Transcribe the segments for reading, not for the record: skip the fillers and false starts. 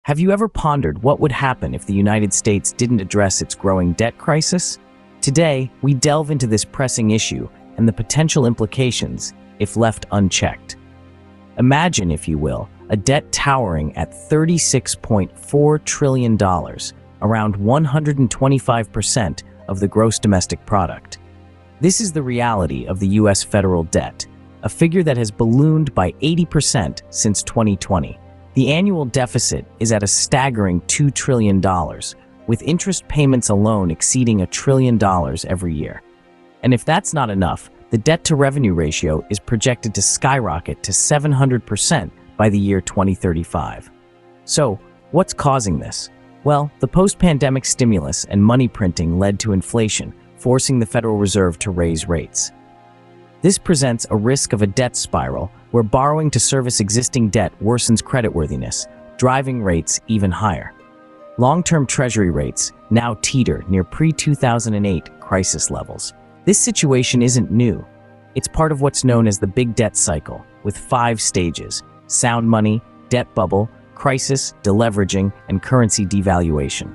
Have you ever pondered what would happen if the United States didn't address its growing debt crisis? Today, we delve into this pressing issue and the potential implications if left unchecked. Imagine, if you will, a debt towering at $36.4 trillion, around 125% of the gross domestic product. This is the reality of the U.S. federal debt, a figure that has ballooned by 80% since 2020. The annual deficit is at a staggering $2 trillion, with interest payments alone exceeding $1 trillion every year. And if that's not enough, the debt-to-revenue ratio is projected to skyrocket to 700% by the year 2035. So, what's causing this? Well, the post-pandemic stimulus and money printing led to inflation, forcing the Federal Reserve to raise rates. This presents a risk of a debt spiral where borrowing to service existing debt worsens creditworthiness, driving rates even higher. Long-term Treasury rates now teeter near pre-2008 crisis levels. This situation isn't new. It's part of what's known as the big debt cycle, with 5 stages: sound money, debt bubble, crisis, deleveraging, and currency devaluation.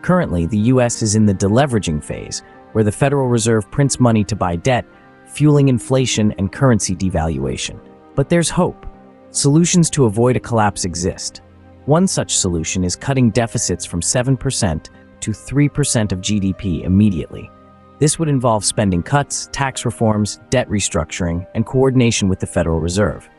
Currently, the U.S. is in the deleveraging phase, where the Federal Reserve prints money to buy debt, fueling inflation and currency devaluation. But there's hope. Solutions to avoid a collapse exist. One such solution is cutting deficits from 7% to 3% of GDP immediately. This would involve spending cuts, tax reforms, debt restructuring, and coordination with the Federal Reserve.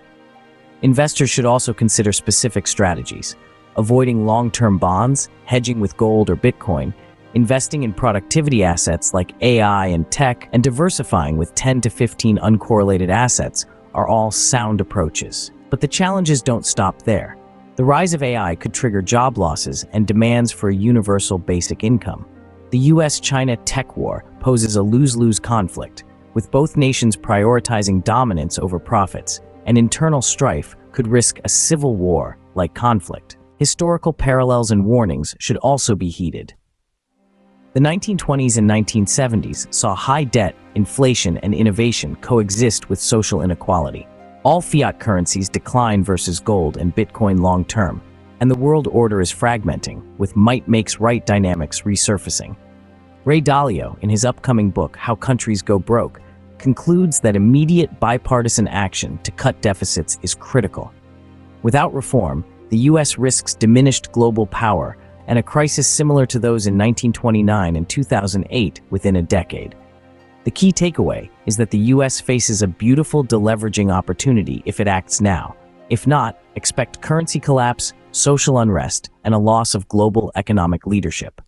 Investors should also consider specific strategies: avoiding long-term bonds, hedging with gold or Bitcoin, investing in productivity assets like AI and tech, and diversifying with 10 to 15 uncorrelated assets are all sound approaches. But the challenges don't stop there. The rise of AI could trigger job losses and demands for a universal basic income. The US-China tech war poses a lose-lose conflict, with both nations prioritizing dominance over profits, and internal strife could risk a civil war-like conflict. Historical parallels and warnings should also be heeded. The 1920s and 1970s saw high debt, inflation, and innovation coexist with social inequality. All fiat currencies decline versus gold and Bitcoin long-term, and the world order is fragmenting, with might-makes-right dynamics resurfacing. Ray Dalio, in his upcoming book, How Countries Go Broke, concludes that immediate bipartisan action to cut deficits is critical. Without reform, the U.S. risks diminished global power and a crisis similar to those in 1929 and 2008 within a decade. The key takeaway is that the U.S. faces a beautiful deleveraging opportunity if it acts now. If not, expect currency collapse, social unrest, and a loss of global economic leadership.